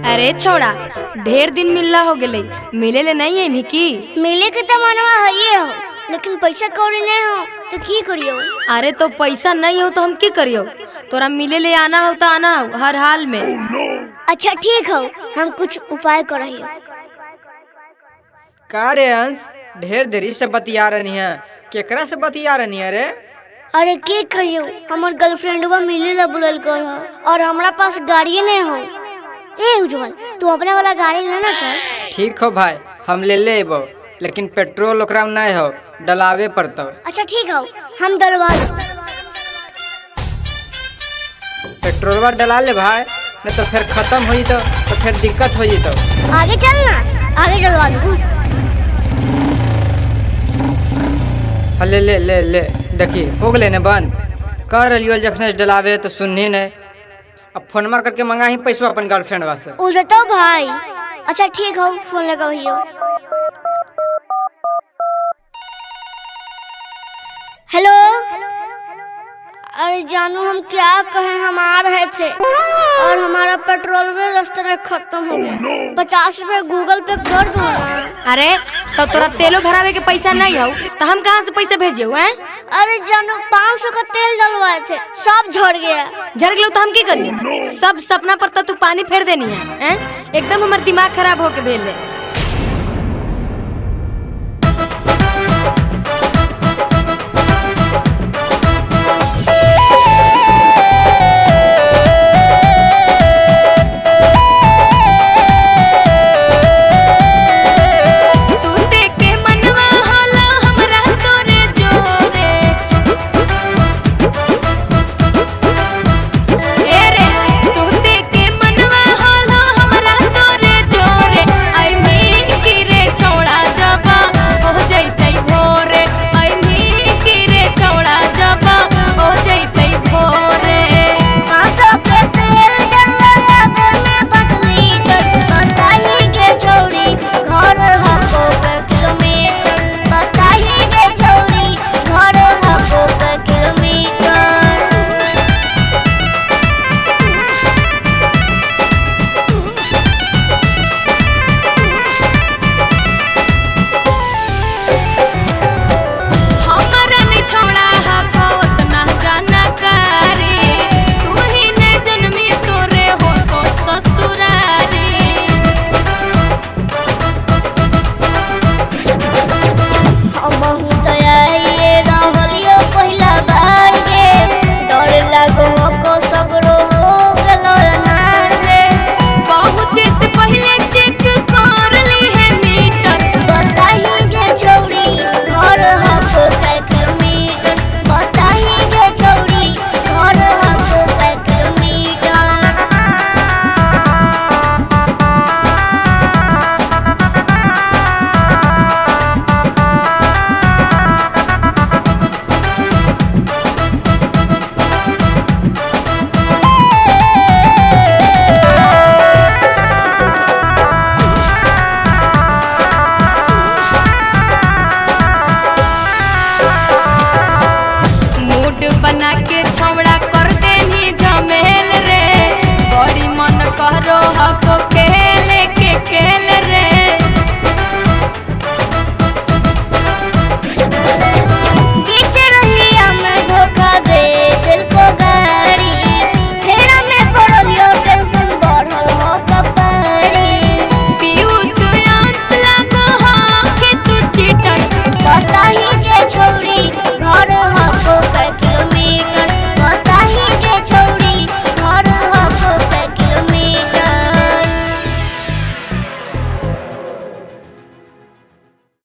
अरे छोड़ा, ढेर दिन मिलना हो गए, मिले ले नहीं है मिकी। मिले के तो मनवा है हो, लेकिन पैसा कौड़ी नहीं हो तो की करियो। अरे तो पैसा नहीं हो तो हम की करियो? तोरा मिले ले आना हो तो आना हो हर हाल में। अच्छा ठीक हो, हम कुछ उपाय करियो। का रे अंश, ढेर देरी से बतिया रही है, केकरा से बतिया रही है रे? अरे के कहियो, हमार गर्लफ्रेंडवा मिले ला बुलल कर और हमरा पास गाड़ी नहीं हो। ए उज्जवल, तू अपने वाला गाड़ी लेना चल। ठीक हो भाई, हम ले लेबो, लेकिन पेट्रोल ओकरा में नहीं हो, डलावे पड़ता। अच्छा ठीक हो, हम डलवा लो। पेट्रोलवा डला ले भाई, नहीं तो फिर खत्म हो तो फिर दिक्कत हो तो। आगे चल ना, आगे डलवा लो। हाँ ले ले ले ले, देखिए हो गए ने बंद कर रही जखने डलावे तो सुननी नहीं। अब फोनमा करके मंगा ही पैसा अपन गर्लफ्रेंड वासे। उधर भाई। अच्छा ठीक हो, फोन लगा भैया। हेलो। अरे जानू, हम क्या कहें, हम आ रहे थे और हमारा पेट्रोल भी रास्ते में खत्म हो गया। 50 रुपए गूगल पे कर दो ना। अरे तो तोरा तेलो भरावे के पैसा नहीं हो तो हम कहाँ से पैसे भेजियो? अरे जानू, 500 का तेल डलवाए थे, सब झड़ गया। झड़ गलो तो हम की करिए? सब सपना पर तू पानी फेर देनी है? एकदम हमार दिमाग खराब होके भेल है।